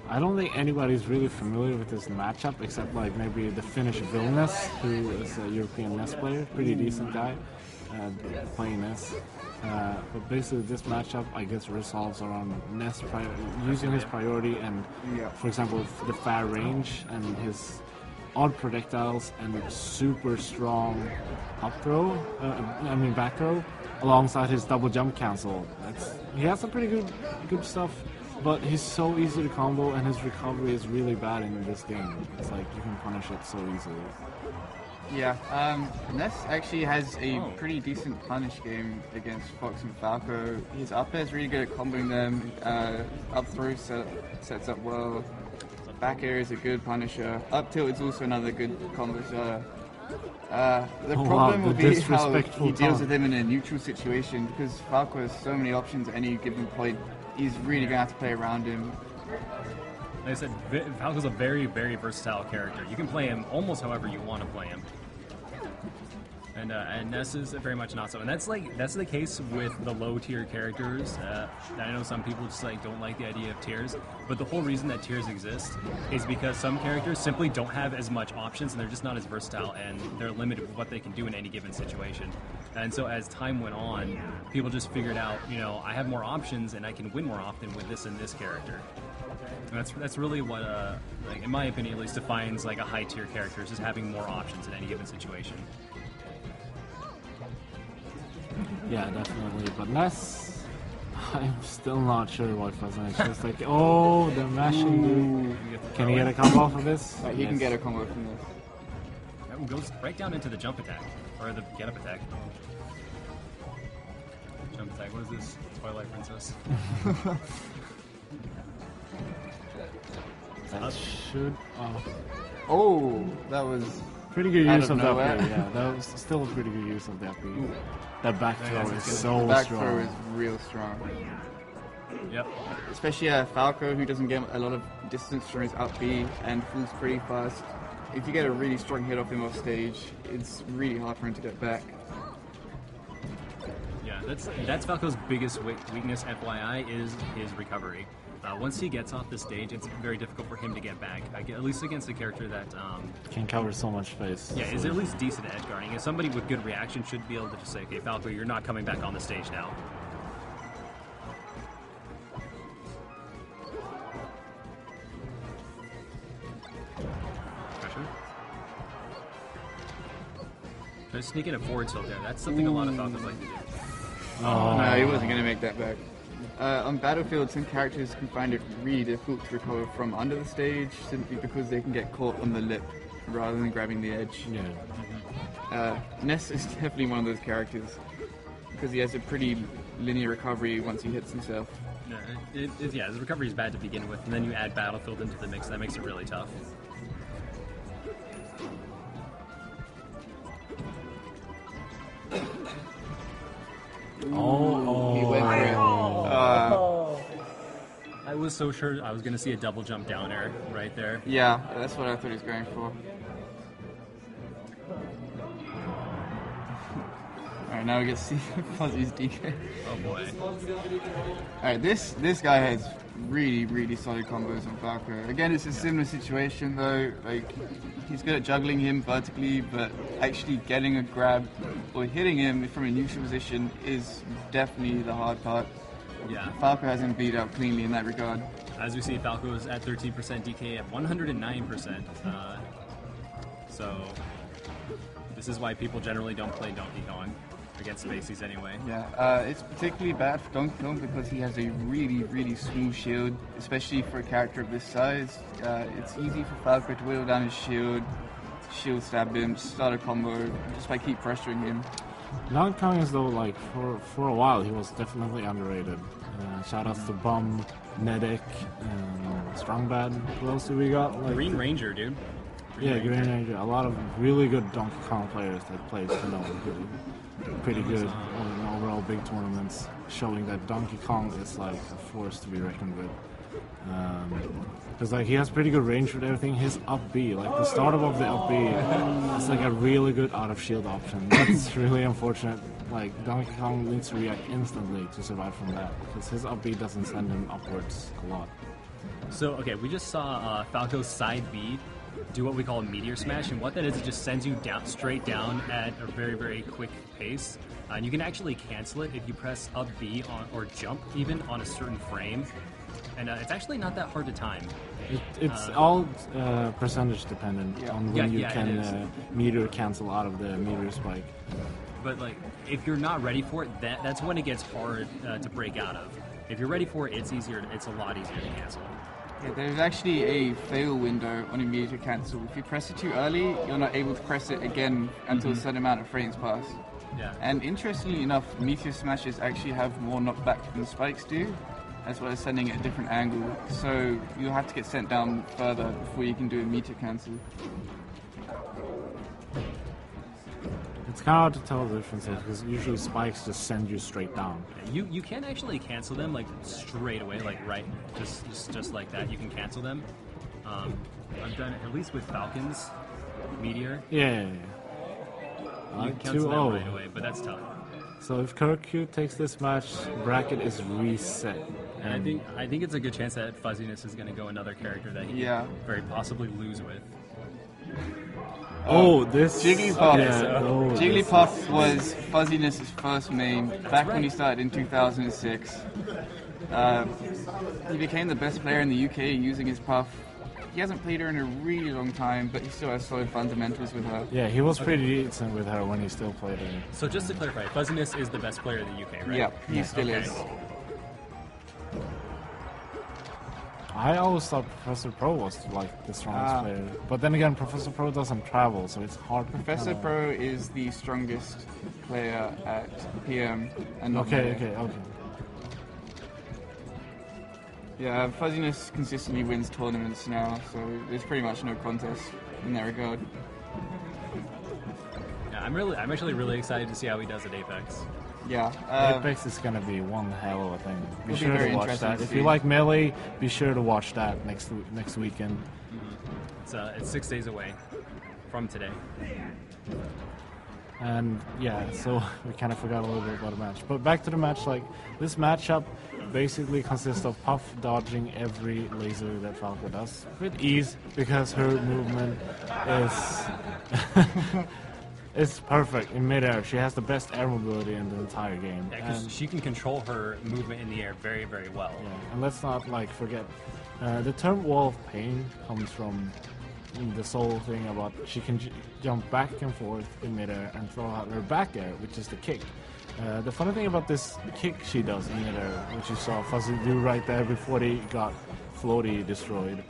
I don't think anybody's really familiar with this matchup except like maybe the Finnish Vilnius, who is a European NES player, pretty decent guy, playing NES. But basically this matchup, I guess, resolves around NES using his priority and, for example, the far range and his odd projectiles and super strong back throw, alongside his double jump cancel. He has some pretty good stuff, but he's so easy to combo and his recovery is really bad in this game. It's like you can punish it so easily. Yeah, Ness actually has a pretty decent punish game against Fox and Falco. His up air is really good at comboing them. Up throw sets up well. Back air is a good punisher. Up tilt is also another good combo. The problem will be how he deals with him in a neutral situation, because Falco has so many options at any given point. He's really going to have to play around him. Like I said, Falco's a very, very versatile character. You can play him almost however you want to play him. And Ness is very much not so. And that's the case with the low tier characters. I know some people just don't like the idea of tiers, but the whole reason that tiers exist is because some characters simply don't have as much options, and they're just not as versatile, and they're limited with what they can do in any given situation. And so as time went on, people just figured out, I have more options and I can win more often with this and this character. And that's really what, in my opinion, at least defines a high tier character, is just having more options in any given situation. Yeah, definitely. But Ness, I'm still not sure what Fuzzy. It's just the mashing dude. Can he get a combo off of this? He can get a combo from this. That goes right down into the jump attack, or the get up attack. Jump attack. What is this? Twilight Princess. That should. Oh, that was pretty good use of that. Yeah, that was still a pretty good use of that. That back throw is so strong. The back throw is real strong. Yep. Especially Falco, who doesn't get a lot of distance from his up B and falls pretty fast. If you get a really strong hit off him off stage, it's really hard for him to get back. Yeah, that's Falco's biggest weakness, FYI, is his recovery. Once he gets off the stage, it's very difficult for him to get back, at least against a character that can cover so much space. Yeah, is at least decent at edge guarding. And somebody with good reaction should be able to just say, okay, Falco, you're not coming back on the stage now. Pressure. Just sneaking a forward tilt there. That's something a lot of Falcons like to do. Oh, no, he wasn't going to make that back. On Battlefield, some characters can find it really difficult to recover from under the stage simply because they can get caught on the lip rather than grabbing the edge. Yeah. Ness is definitely one of those characters because he has a pretty linear recovery once he hits himself. Yeah, his recovery is bad to begin with, and then you add Battlefield into the mix, that makes it really tough. He went for it. I was so sure I was going to see a double jump down air right there. Yeah, that's what I thought he was going for. Alright, now we get to see Fuzzy's DK. Oh boy. Alright, this guy has really, really solid combos on Falco. Again, it's a similar situation though. He's good at juggling him vertically, but actually getting a grab or hitting him from a neutral position is definitely the hard part. Yeah. Falco has him beat out cleanly in that regard. As we see, Falco is at 13%, DK at 109%. So this is why people generally don't play Donkey Kong against Spaceys anyway. Yeah, it's particularly bad for Donkey Kong because he has a really, really smooth shield, especially for a character of this size. It's easy for Falco to whittle down his shield stab him, start a combo, just by keep pressuring him. Donkey Kong is though for a while he was definitely underrated. Shout outs to Bum, Nedic, and Strongbad. Who else do we got? Green Ranger, dude. Green Ranger. A lot of really good Donkey Kong players that played, pretty good in overall big tournaments, showing that Donkey Kong is a force to be reckoned with. Because he has pretty good range with everything. His up B, the startup of the up B, is a really good out of shield option. That's really unfortunate. Donkey Kong needs to react instantly to survive from that, because his up B doesn't send him upwards a lot. So okay, we just saw Falco's side B do what we call a meteor smash, and what that is, it just sends you straight down at a very, very quick pace. And you can actually cancel it if you press up B or jump even on a certain frame. And it's actually not that hard to time. It's all percentage dependent on when you can meteor cancel out of the meteor spike. But if you're not ready for it, that's when it gets hard to break out of. If you're ready for it, it's a lot easier to cancel. Yeah, there's actually a fail window on immediate cancel. If you press it too early, you're not able to press it again until a certain amount of frames pass. Yeah. And interestingly enough, Meteor Smashes actually have more knockback than spikes do, as well as sending it at a different angle. So you'll have to get sent down further before you can do a meteor cancel. It's kind of hard to tell the differences because usually spikes just send you straight down. You can actually cancel them like straight away, like right, just like that. You can cancel them. I've done it at least with Falcons, Meteor. Yeah. You can cancel them right away, but that's tough. So if Kirkyu takes this match, bracket is reset. And I think it's a good chance that Fuzziness is going to go another character that he could very possibly lose with. This Jigglypuff. Yeah, Jigglypuff was Fuzziness' first main back when he started in 2006. He became the best player in the UK using his Puff. He hasn't played her in a really long time, but he still has solid fundamentals with her. Yeah, he was pretty decent with her when he still played her. So just to clarify, Fuzziness is the best player in the UK, right? Yeah, he still is. I always thought Professor Pro was like the strongest player, but then again, Professor Pro doesn't travel, so it's hard. Professor Pro is the strongest player at PM and not Okay. Yeah, Fuzziness consistently wins tournaments now, so there's pretty much no contest in that regard. Yeah, I'm actually really excited to see how he does at Apex. Yeah, Apex is gonna be one hell of a thing. Be It'll be sure very to watch interesting that. to If see. you like Melee, be sure to watch that next weekend. It's 6 days away from today. And yeah, so we kind of forgot a little bit about the match. But back to the match, like this matchup basically consists of Puff dodging every laser that Falco does with ease because her movement is it's perfect in midair. She has the best air mobility in the entire game. Yeah, because she can control her movement in the air very, very well. Yeah, and let's not forget the term wall of pain comes from this whole thing about she can jump back and forth in midair and throw out her back air, which is the kick. The funny thing about this kick she does in midair, which you saw Fuzzy do right there before they got Floaty destroyed,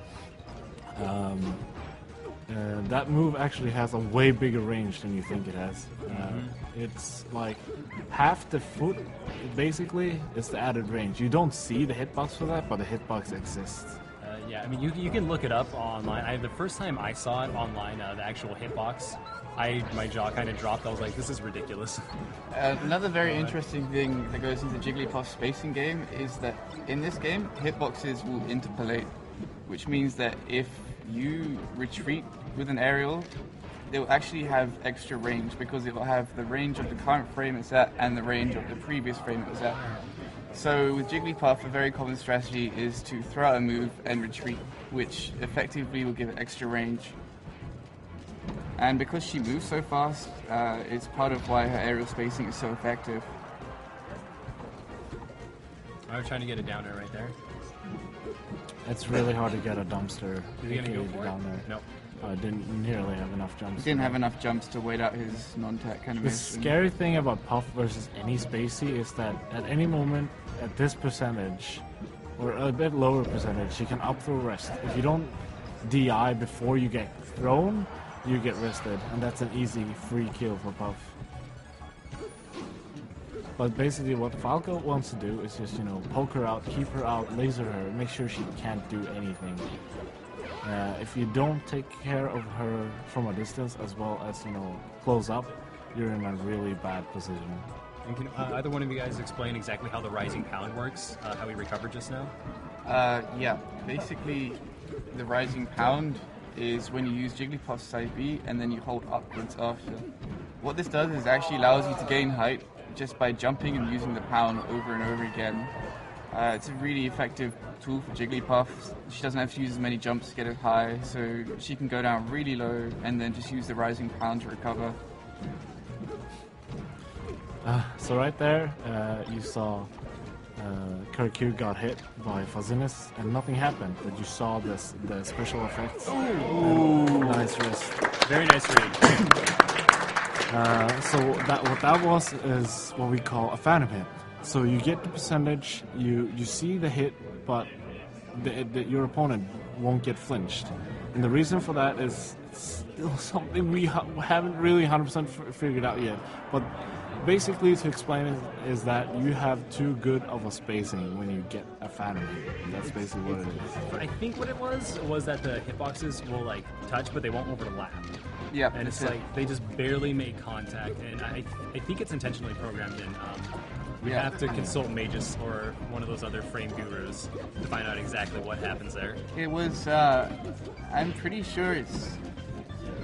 that move actually has a way bigger range than you think it has. It's like half the foot, basically, is the added range. You don't see the hitbox for that, but the hitbox exists. Yeah, I mean, you can look it up online. The first time I saw it online, the actual hitbox, my jaw kind of dropped. I was like, this is ridiculous. Another very interesting thing that goes into Jigglypuff's spacing game is that in this game, hitboxes will interpolate, which means that if you retreat with an aerial, they'll actually have extra range because it will have the range of the current frame it's at and the range of the previous frame it was at. So with Jigglypuff, a very common strategy is to throw out a move and retreat, which effectively will give it extra range. And because she moves so fast, it's part of why her aerial spacing is so effective. I was trying to get a downer right there. It's really hard to get a dumpster Is he gonna go for down it? there. No. I didn't nearly have enough jumps. He didn't have enough jumps to wait out his non-tech The animation. scary thing about Puff versus any Spacey is that at any moment, at this percentage, or a bit lower percentage, she can up throw rest. If you don't DI before you get thrown, you get rested, and that's an easy free kill for Puff. But basically what Falco wants to do is just, poke her out, keep her out, laser her, make sure she can't do anything. If you don't take care of her from a distance as well as, close up, you're in a really bad position. And can either one of you guys explain exactly how the rising pound works, how we recovered just now? Yeah, basically the rising pound is when you use Jigglypuff's side B and then you hold upwards after. What this does is actually allows you to gain height just by jumping and using the pound over and over again. It's a really effective tool for Jigglypuff. She doesn't have to use as many jumps to get it high, so she can go down really low and then just use the rising pound to recover. So right there, you saw Kirkyu got hit by Fuzziness and nothing happened, but you saw the special effects. Ooh. Nice wrist. Very nice read. So what that was is what we call a phantom hit. So you get the percentage, you see the hit, but your opponent won't get flinched. And the reason for that is still something we haven't really 100% figured out yet. But basically, to explain it, is that you have too good of a spacing when you get a Phantom hit. That's basically what it is. I think what it was that the hitboxes will like touch, but they won't overlap. Yeah, And it's like they just barely make contact, and I think it's intentionally programmed in. We Yeah. have to consult Magus or one of those other frame gurus to find out exactly what happens there. it was. I'm pretty sure it's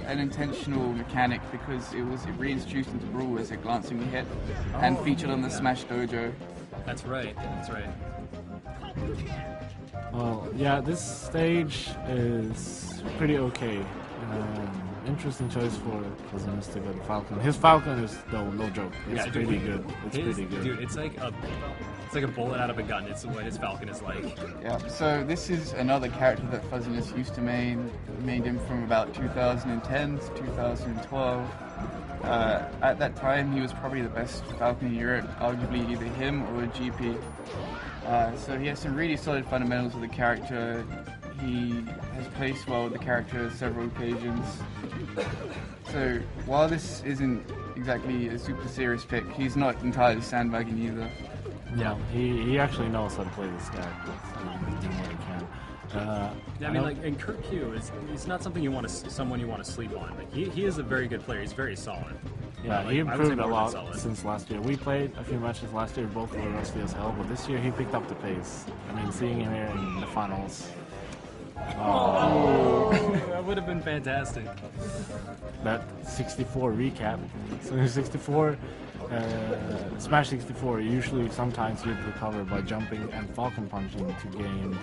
an intentional mechanic because it was reintroduced into Brawl as a glancing hit and featured on the Smash Dojo. That's right. That's right. Well, yeah, this stage is pretty okay. Interesting choice for Fuzziness to go to Falcon. His Falcon is no joke. It's Yeah, pretty dude, good. It's pretty good. Dude, it's like a bullet out of a gun. It's what his Falcon is like. Yeah, so this is another character that Fuzziness used to mained him from about 2010 to 2012. At that time, he was probably the best Falcon in Europe, arguably either him or GP. So he has some really solid fundamentals of the character. He has placed well with the character on several occasions. So while this isn't exactly a super serious pick, he's not entirely sandbagging either. Yeah, he actually knows how to play this character. So he's doing what he can. Yeah, I mean, like, and Kurt Q is not something someone you want to sleep on. Like, he is a very good player. He's very solid. Yeah, Like, he I would say improved a more than lot solid. since last year. We played a few matches last year, both were rusty as hell, but this year he picked up the pace. I mean, seeing him here in the finals. That would have been fantastic. That 64 recap. So in 64, Smash 64, usually sometimes you'd recover by jumping and Falcon punching to gain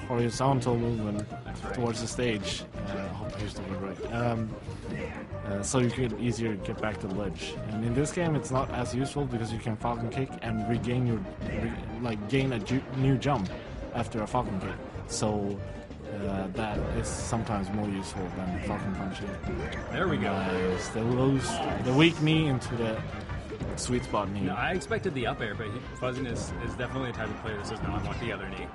horizontal movement towards the stage. I hope I used the word right. So you could easier get back to the ledge. And in this game, it's not as useful because you can Falcon kick and regain gain a new jump after a Falcon kick. So that is sometimes more useful than Falcon punching. There we go. Still lose the weak knee into the sweet spot knee. No, I expected the up air, but Fuzziness is definitely the type of player that says, no, I want the other knee.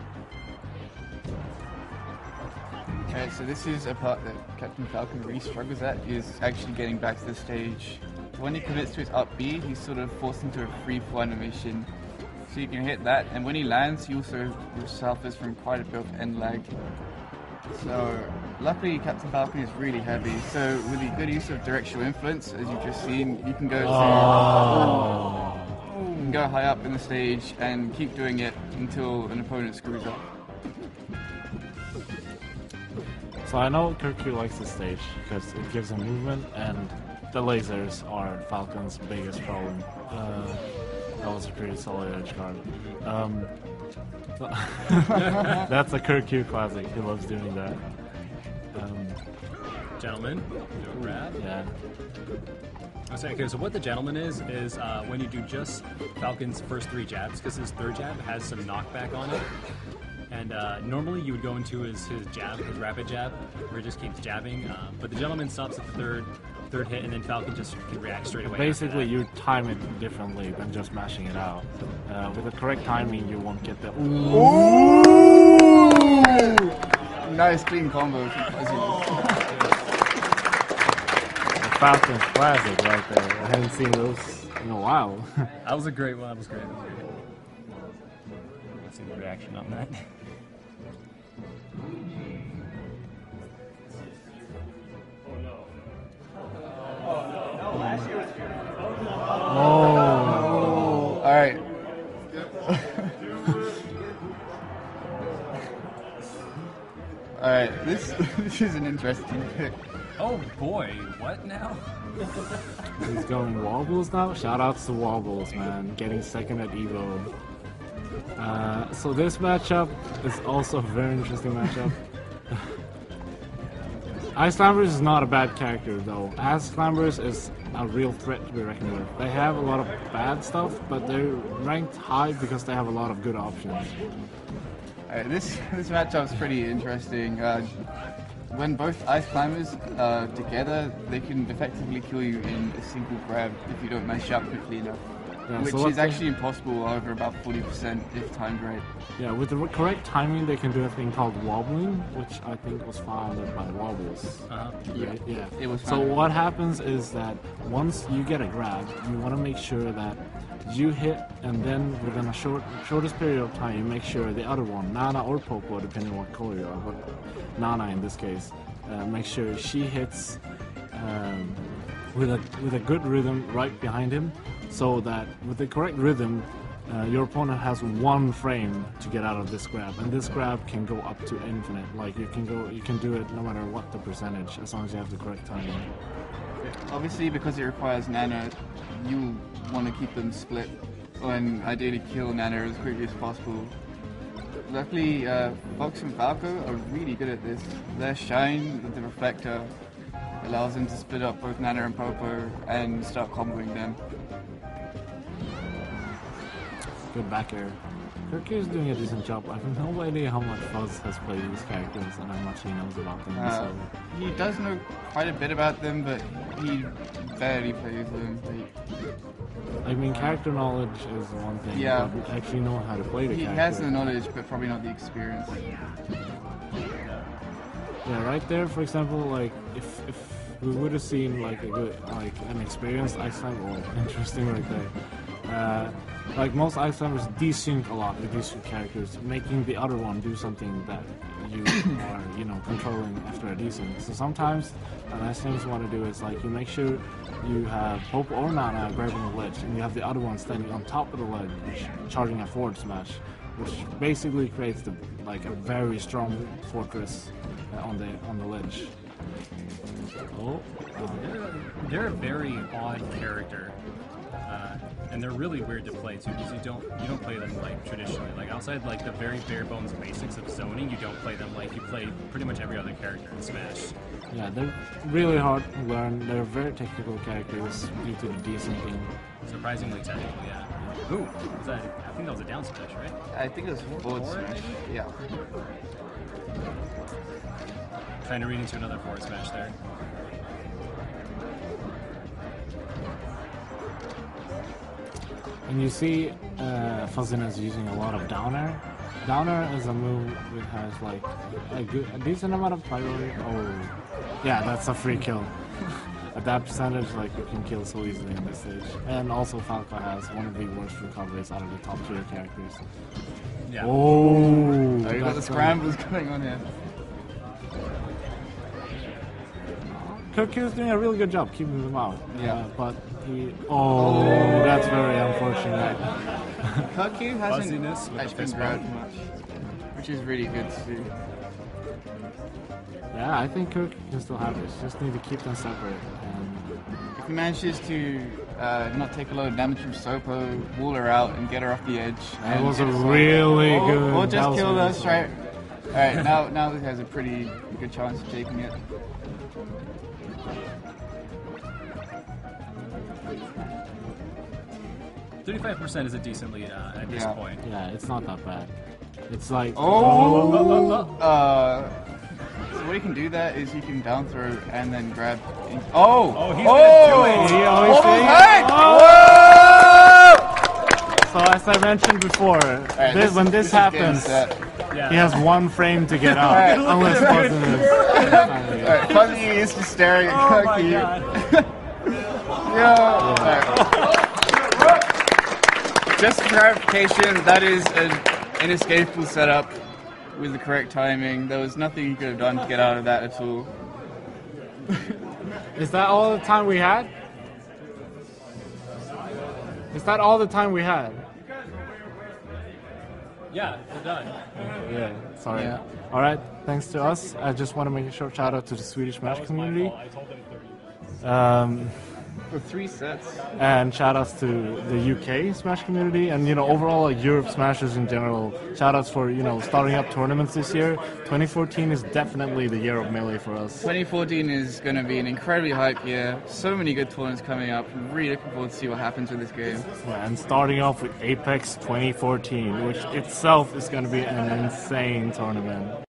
Okay, so this is a part that Captain Falcon really struggles at, is actually getting back to the stage. When he commits to his up B, he's sort of forced into a free fall animation. So you can hit that, and when he lands, he also suffers from quite a bit of end lag. So, luckily Captain Falcon is really heavy, so with the good use of directional influence, as you've just seen, you can go you can go high up in the stage and keep doing it until an opponent screws up. So I know Kirku likes this stage because it gives him movement, and the lasers are Falcon's biggest problem. That was a pretty solid edge guard. That's a Kirku classic. He loves doing that. Gentlemen, do a grab. Yeah. Okay, so what the gentleman is when you do just Falcon's first three jabs, because his third jab has some knockback on it. And normally you would go into his jab, his rapid jab, where he just keeps jabbing. But the gentleman stops at the third hit, and then Falcon just can react straight away. Basically, you time it differently than just mashing it out. With the correct timing, you won't get the. Ooh! Nice clean combo from Fuzziness. The Falcon's classic right there. I haven't seen those in a while. That was a great one. That was great. Let's see the reaction on that. Oh. All right. All right. This is an interesting pick. Oh boy, what now? He's going Wobbles now? Shoutouts to Wobbles, man. Getting second at EVO. So this matchup is also a very interesting matchup. Ice Climbers is not a bad character though. Ice Climbers is a real threat to be reckoned with. They have a lot of bad stuff, but they're ranked high because they have a lot of good options. This matchup's pretty interesting. When both Ice Climbers are together, they can effectively kill you in a single grab if you don't mash up quickly enough. Yeah, which so is actually impossible over about 40% if timed right. Yeah, with the correct timing, they can do a thing called wobbling, which I think was founded by Wobbles. Right? Yeah. It was So founded. what happens is that once you get a grab, you want to make sure that you hit, and then within a shortest period of time, you make sure the other one, Nana or Popo, depending on what color you are, but Nana in this case, make sure she hits with a good rhythm right behind him, so that with the correct rhythm, your opponent has one frame to get out of this grab, and this grab can go up to infinite. Like you can do it no matter what the percentage, as long as you have the correct timing. Obviously, because it requires Nana, you want to keep them split and ideally kill Nana as quickly as possible. Luckily, Fox and Falco are really good at this. Their shine with the reflector allows them to split up both Nana and Popo and start comboing them. Good back air. Kirky is doing a decent job. I have no idea how much Fuzz has played these characters and how much he knows about them. So. He does know quite a bit about them, but he barely plays them. I mean, character knowledge is one thing, Yeah. but actually know how to play the He character. has the knowledge, but probably not the experience. Yeah, right there, for example, like, if we would have seen, like, an experienced ice climber, well, interesting right there. Like, most ice climbers desync a lot with these two characters, making the other one do something that you are, controlling after a desync. So sometimes, a nice thing you want to do is, like, you make sure you have Popo or Nana grabbing the ledge, and you have the other one standing on top of the ledge, charging a forward smash, which basically creates a very strong fortress on the ledge. Oh, They're a very odd character, and they're really weird to play too, because you don't play them like traditionally. Like outside like the very bare bones basics of zoning, you don't play them like you play pretty much every other character in Smash. yeah, they're really hard to learn. They're very technical characters due to the desyncing. Surprisingly technical, yeah. Ooh, was that? I think that was a down smash, right? I think it was forward smash. Yeah. Trying to read into another forward smash there. And you see Fuzziness using a lot of down air. Down air is a move that has like a decent amount of priority. Oh, yeah, that's a free kill. At that percentage, like, you can kill so easily in this stage. And also Falco has one of the worst recoveries out of the top tier characters. Yeah. Oh, You got the that's scrambles going on here. Kirky is doing a really good job keeping them out. Yeah. But he... Oh, that's very unfortunate. Kirky hasn't Fuzziness with the actually been fist grabbed bump. much, which is really good to see. Yeah, I think Kirky can still have this. Just need to keep them separate. And If he manages to not take a lot of damage from Sopo, wall her out, and get her off the edge. that and was a get us all- really good... Or that just was kill really us, solid. right? Alright, now he has a pretty good chance of taking it. $35% is a decent lead at this Yeah. point. Yeah, it's not that bad. It's like... So what you can do that is you can down throw and then grab. Oh! Oh, he's gonna do it. He always Almost says- hit! Whoa! So as I mentioned before, when this is game happens, set. Yeah. he has one frame to get out, Alright. unless Fuzzy is... Alright, Fuzzy is just staring at Oh my Kirky. god. Yo! Alright. Just for clarification, that is an inescapable setup with the correct timing. There was nothing you could have done to get out of that at all. Is that all the time we had? Is that all the time we had? Yeah, we're done. Yeah, sorry. Yeah. Alright, thanks to us. I just want to make a short shout out to the Swedish Smash community. I told them 30. For 3 sets. And shout outs to the UK Smash community and overall like Europe Smashers in general. Shout outs for starting up tournaments this year. 2014 is definitely the year of Melee for us. 2014 is going to be an incredibly hype year. So many good tournaments coming up. I'm really looking forward to see what happens with this game. Yeah, and starting off with Apex 2014, which itself is going to be an insane tournament.